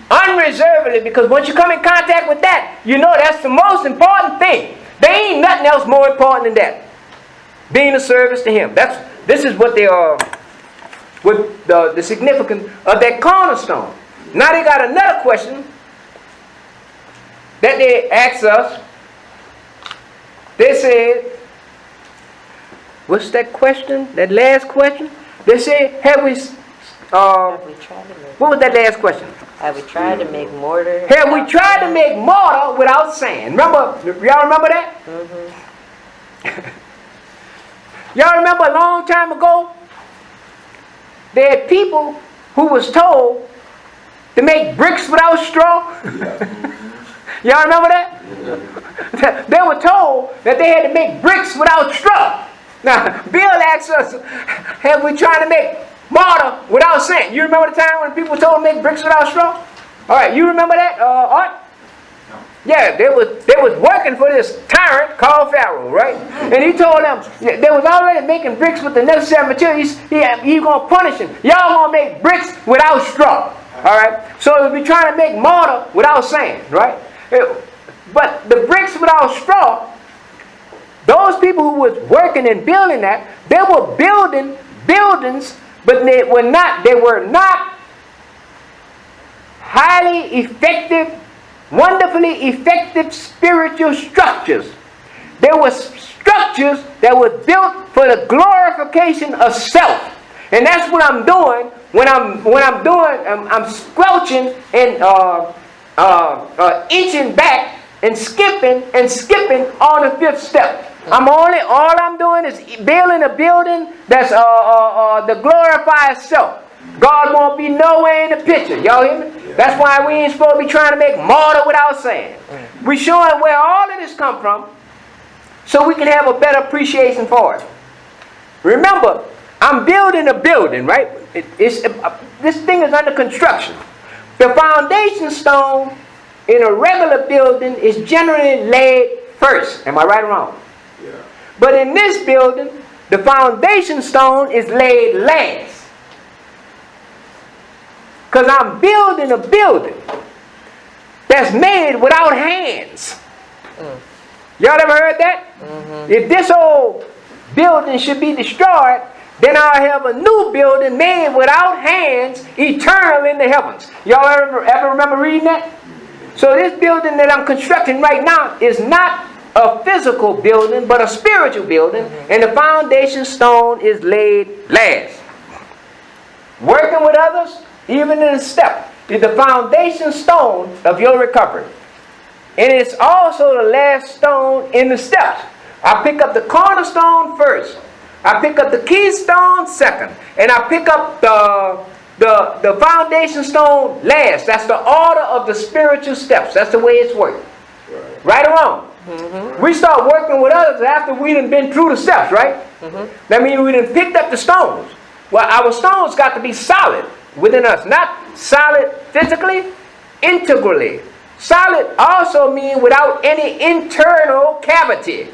Unreservedly, because once you come in contact with that, you know that's the most important thing. There ain't nothing else more important than that. Being a service to him. This is what they are, with the significance of that cornerstone. Now they got another question that they asked us. They said, what's that question? That last question? They said, Have we tried to make? what was that last question? Have we tried to make mortar? Have we tried to make mortar without sand? Remember, y'all remember that? Y'all remember a long time ago? There had people who was told to make bricks without straw. Y'all remember that? They were told that they had to make bricks without straw. Now, Bill asked us, have we tried to make mortar without sand? You remember the time when people were told to make bricks without straw? All right, you remember that, Art? Yeah, they was working for this tyrant called Pharaoh, right? And he told them they was already making bricks with the necessary materials. He's going to punish them. Y'all going to make bricks without straw. All right? So we'll be trying to make mortar without sand, right? But the bricks without straw, those people who was working and building that, they were building buildings, but they were not highly effective, wonderfully effective spiritual structures. There were structures that were built for the glorification of self. And that's what I'm doing when I'm squelching and inching back and skipping on the fifth step. All I'm doing is building a building that's the glorified self. God won't be nowhere in the picture. Y'all hear me? Yeah. That's why we ain't supposed to be trying to make mortar without sand. We're showing where all of this come from so we can have a better appreciation for it. Remember, I'm building a building, right? This thing is under construction. The foundation stone in a regular building is generally laid first. Am I right or wrong? Yeah. But in this building, the foundation stone is laid last. Because I'm building a building that's made without hands. Y'all ever heard that? If this old building should be destroyed, then I'll have a new building made without hands, eternal in the heavens. Y'all ever remember reading that? So this building that I'm constructing right now is not a physical building, but a spiritual building, and the foundation stone is laid last. Working with others, even in a step, is the foundation stone of your recovery. And it's also the last stone in the steps. I pick up the cornerstone first. I pick up the keystone second. And I pick up the foundation stone last. That's the order of the spiritual steps. That's the way it's worked. Right or wrong? Mm-hmm. We start working with others after we done been through the steps, right? Mm-hmm. That means we done picked up the stones. Well, our stones got to be solid within us. Not solid physically, integrally. Solid also means without any internal cavity.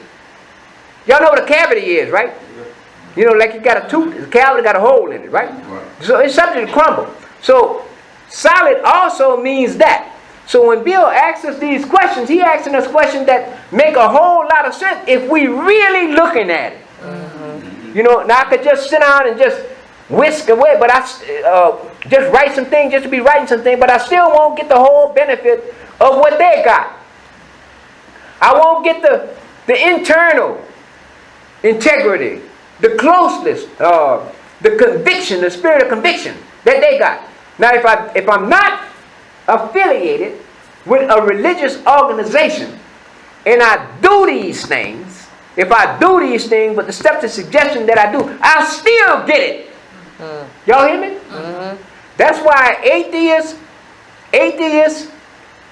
Y'all know what a cavity is, right? You know, like you got a tooth, the cavity got a hole in it, right? So it's subject to crumble. So solid also means that. So when Bill asks us these questions, he asking us questions that make a whole lot of sense if we really looking at it. Mm-hmm. You know, now I could just sit down and just whisk away, but I just write some things just to be writing something, but I still won't get the whole benefit of what they got. I won't get the internal integrity, the closeness, the conviction, the spirit of conviction that they got. Now, if I'm not affiliated with a religious organization and I do these things, if I do these things with the steps of suggestion that I do, I still get it. Y'all hear me? Mm-hmm. That's why atheist,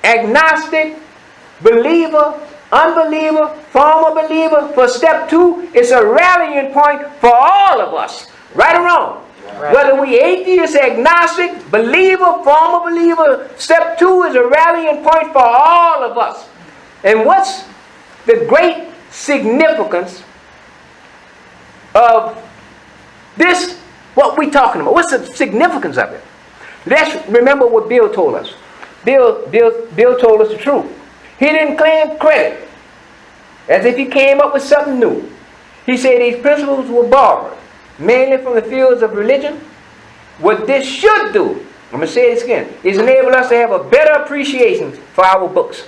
agnostic, believer, unbeliever, former believer, for step 2, it's a rallying point for all of us. Right or wrong? Right. Whether we atheist, agnostic, believer, former believer, step 2 is a rallying point for all of us. And what's the great significance of this, what we talking about? What's the significance of it? Let's remember what Bill told us. Bill told us the truth. He didn't claim credit as if he came up with something new. He said these principles were borrowed mainly from the fields of religion. What this should do, I'm going to say this again, is enable us to have a better appreciation for our books,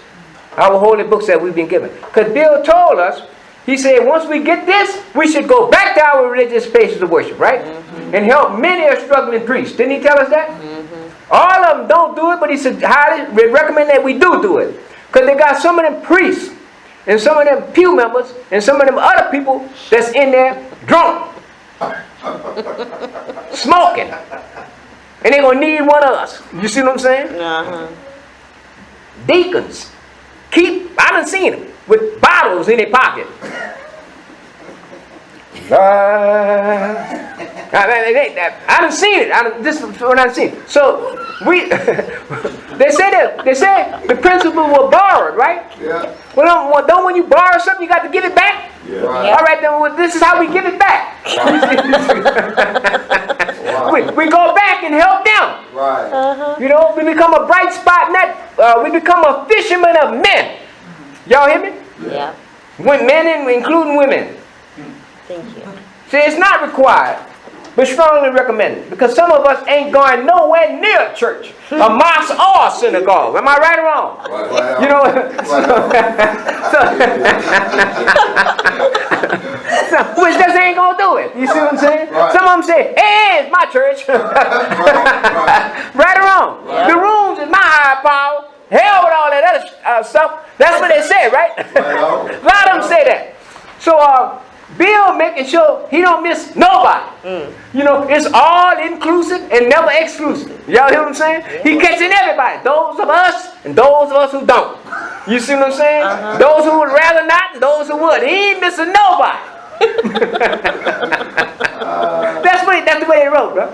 our holy books that we've been given. Because Bill told us, he said once we get this, we should go back to our religious places of worship, right? Mm-hmm. And help many a struggling priest. Didn't he tell us that? Mm-hmm. All of them don't do it, but he said highly recommend that we do it. Because they got some of them priests and some of them pew members and some of them other people that's in there drunk, smoking. And they're going to need one of us. You see what I'm saying? Uh-huh. Deacons. I done seen them with bottles in their pocket. I done seen it. This is what I've seen. So they say the principle was borrowed, right? Yeah. Well, don't when you borrow something, you got to give it back. Yeah. Right. All right, then this is how we give it back. Wow. we go back and help them. Right. Uh-huh. You know, we become a bright spot net. We become a fisherman of men. Y'all hear me? Yeah. Men, including women. Thank you. See, it's not required, but strongly recommended. Because some of us ain't going nowhere near church, a mosque or a synagogue. Am I right or wrong? Right. You know, which just ain't going to do it. You see what I'm saying? Right. Some of them say, hey, it's my church. Right or wrong? Right. The rooms is my higher power. Hell with all that other stuff. That's what they say, right? A lot of them say that. So, Bill making sure he don't miss nobody. You know, it's all inclusive and never exclusive. Y'all hear what I'm saying? He catching everybody. Those of us and those of us who don't. You see what I'm saying? Uh-huh. Those who would rather not and those who would. He ain't missing nobody. That's the way they wrote, bro.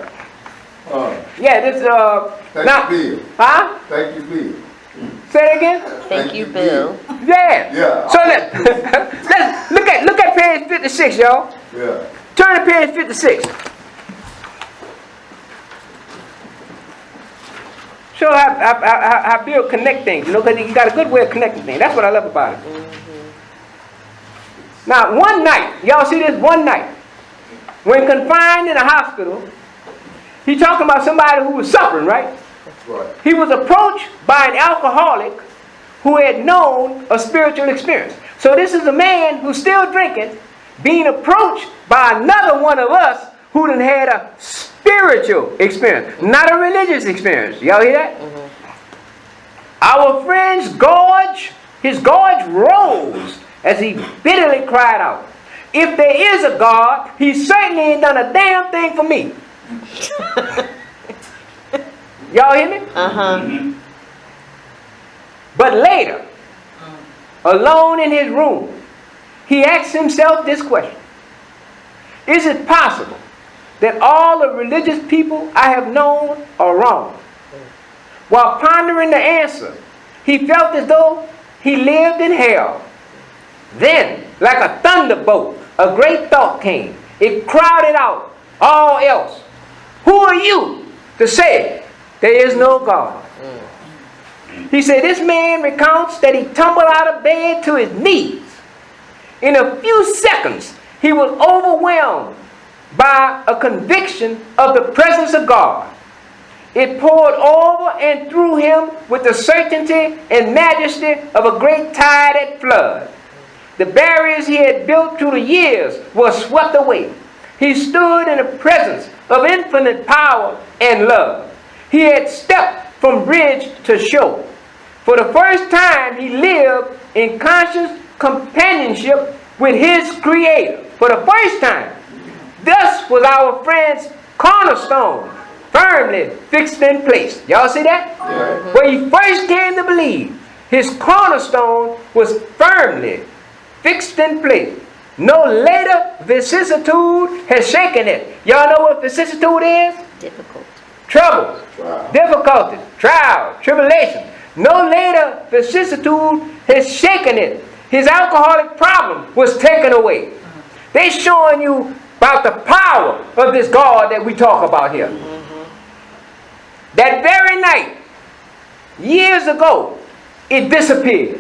Yeah, this Thank you, Bill. Huh? Thank you, Bill. Say it again. Thank you, Bill. Yeah. Yeah. So let's look at page 56, y'all. Yeah. Turn to page 56. Show how Bill connect things, you know, because he got a good way of connecting things. That's what I love about it. Mm-hmm. Now, one night, y'all see this? One night, when confined in a hospital, he talking about somebody who was suffering, right? Right. He was approached by an alcoholic who had known a spiritual experience. So this is a man who's still drinking, being approached by another one of us who done had a spiritual experience, not a religious experience. Y'all hear that? Our friend's his gorge rose as he bitterly cried out, if there is a God, he certainly ain't done a damn thing for me. Y'all hear me? But later, alone in his room, he asked himself this question. Is it possible that all the religious people I have known are wrong? While pondering the answer, he felt as though he lived in hell. Then, like a thunderbolt, a great thought came. It crowded out all else. Who are you to say there is no God? He said, this man recounts that he tumbled out of bed to his knees. In a few seconds, he was overwhelmed by a conviction of the presence of God. It poured over and through him with the certainty and majesty of a great tide at flood. The barriers he had built through the years were swept away. He stood in the presence of infinite power and love. He had stepped from bridge to shore. For the first time, he lived in conscious companionship with his Creator. For the first time. Thus was our friend's cornerstone firmly fixed in place. Y'all see that? Yeah. When he first came to believe, his cornerstone was firmly fixed in place. No later vicissitude has shaken it. Y'all know what vicissitude is? Difficult. Trouble, difficulties, trial, tribulation. No later vicissitude has shaken it. His alcoholic problem was taken away. They're showing you about the power of this God that we talk about here. That very night, years ago, it disappeared.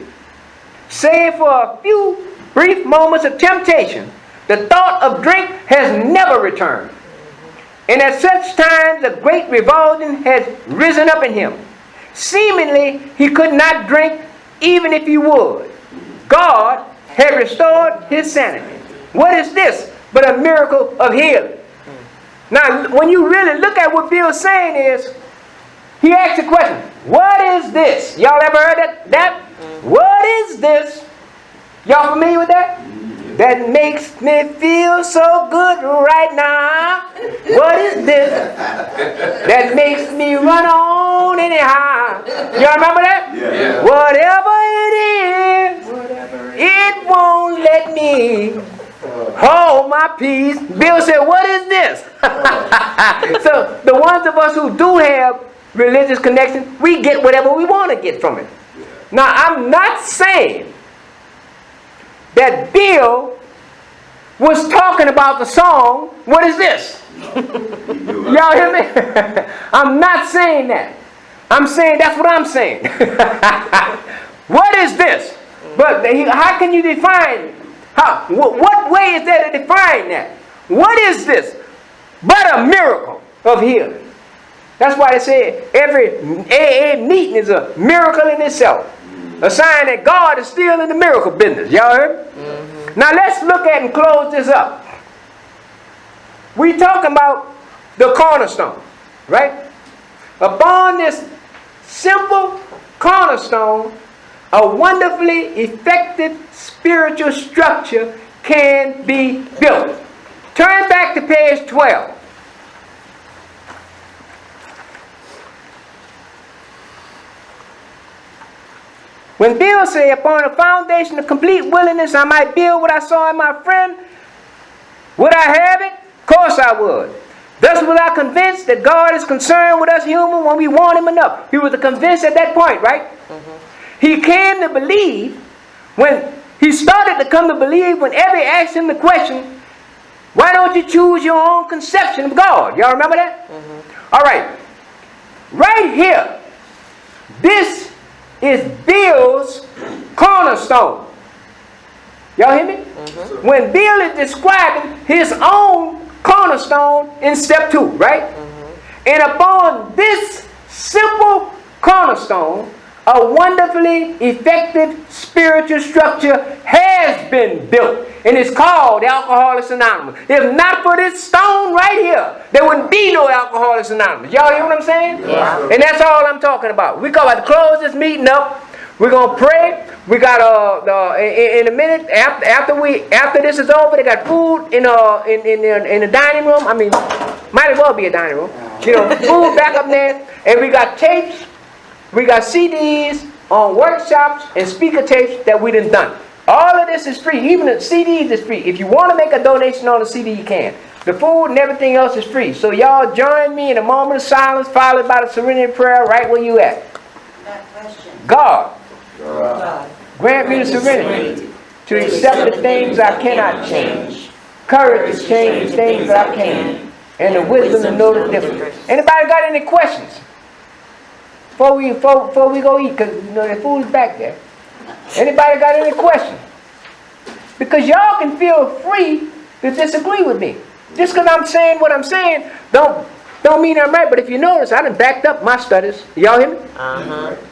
Save for a few brief moments of temptation, the thought of drink has never returned. And at such times, a great revulsion has risen up in him. Seemingly, he could not drink even if he would. God had restored his sanity. What is this but a miracle of healing? Now, when you really look at what Bill's saying is, he asked the question, what is this? Y'all ever heard that? What is this? Y'all familiar with that? That makes me feel so good right now. What is this? That makes me run on anyhow. Y'all remember that? Yeah. Whatever it is, it won't let me hold my peace. Bill said, what is this? So the ones of us who do have religious connection, we get whatever we want to get from it. Now, I'm not saying that Bill was talking about the song, what is this? Y'all hear me? I'm not saying that. I'm saying that's what I'm saying. What is this? But how can you define? What way is there to define that? What is this? But a miracle of healing. That's why they say every AA meeting is a miracle in itself. A sign that God is still in the miracle business. Y'all heard? Now let's look at and close this up. We talking about the cornerstone, right? Upon this simple cornerstone, a wonderfully effective spiritual structure can be built. Turn back to page 12. When Bill said, upon a foundation of complete willingness, I might build what I saw in my friend, would I have it? Of course I would. Thus was I convinced that God is concerned with us human when we want him enough. He was convinced at that point, right? He came to believe when he started to come to believe when Evie asked him the question, why don't you choose your own conception of God? Y'all remember that? All right. Right here, this is Bill's cornerstone. Y'all hear me? When Bill is describing his own cornerstone in step 2, right? And upon this simple cornerstone, a wonderfully effective spiritual structure has been built. and it's called Alcoholics Anonymous. If not for this stone right here, there wouldn't be no Alcoholics Anonymous. Y'all hear what I'm saying? Yeah. And that's all I'm talking about. We're about to close this meeting up. We're gonna pray. We got in a minute after this is over, they got food in the dining room. I mean, might as well be a dining room. You know, food back up there, and we got tapes. We got CDs on workshops and speaker tapes that we done. All of this is free. Even the CDs is free. If you want to make a donation on the CD, you can. The food and everything else is free. So y'all join me in a moment of silence, followed by the serenity prayer right where you at. God, grant me the serenity to accept the things I cannot change, courage to change the things that I can, and the wisdom to know the difference. Anybody got any questions before we go eat? Because you know the food is back there. Anybody got any questions? Because y'all can feel free to disagree with me. Just because I'm saying what I'm saying, don't mean I'm right. But if you notice, I done backed up my studies. Y'all hear me?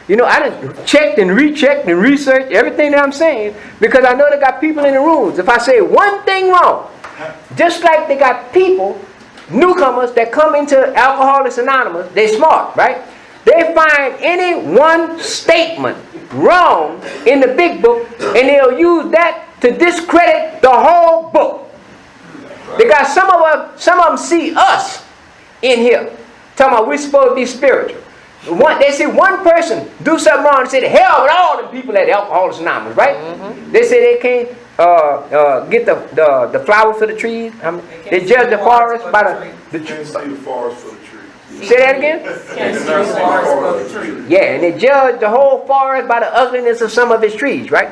You know, I done checked and rechecked and researched everything that I'm saying, because I know they got people in the rooms. If I say one thing wrong, just like they got people, newcomers that come into Alcoholics Anonymous, they smart, right? They find any one statement wrong in the big book, and they'll use that to discredit the whole book. They got some of them see us in here, talking about we're supposed to be spiritual. They see one person do something wrong and say, the hell with all the people at Alcoholics Anonymous, right? They say they can't get the flowers for the trees. They judge the forest by the trees. Can't see the forest for the trees. Say that again? Yeah, and they judge the whole forest by the ugliness of some of its trees, right?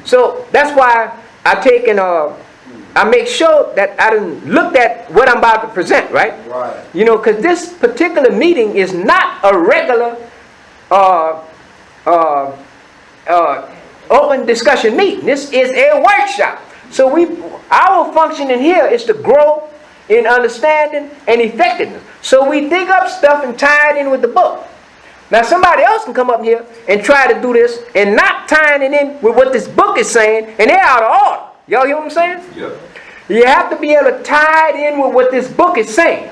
So that's why I take and I make sure that I done looked at what I'm about to present, right? Right. You know, because this particular meeting is not a regular open discussion meeting. This is a workshop. So our function in here is to grow in understanding and effectiveness. So we dig up stuff and tie it in with the book. Now somebody else can come up here and try to do this and not tying it in with what this book is saying, and they're out of order. Y'all hear what I'm saying? Yep. You have to be able to tie it in with what this book is saying,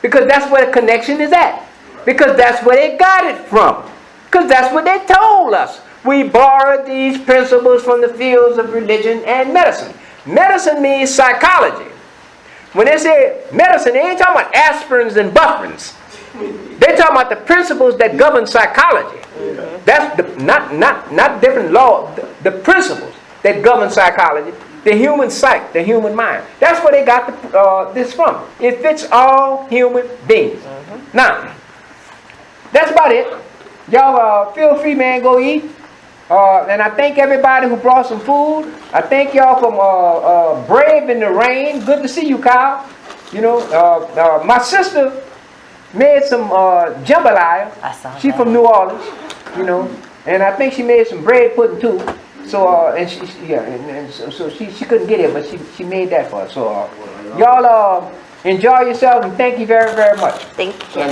because that's where the connection is at. Because that's where they got it from. Because that's what they told us. We borrowed these principles from the fields of religion and medicine. Medicine means psychology. When they say medicine, they ain't talking about aspirins and bufferins. They're talking about the principles that govern psychology. That's not different law. The principles that govern psychology, the human psyche, the human mind. That's where they got this from. It fits all human beings. Now, that's about it. Y'all feel free, man, go eat. And I thank everybody who brought some food. I thank y'all from Brave in the Rain. Good to see you, Kyle. You know, my sister made some jambalaya. She's from New Orleans, you know, and I think she made some bread pudding too. So and she couldn't get it, but she made that for us. So y'all enjoy yourself, and thank you very, very much. Thank you, Ken.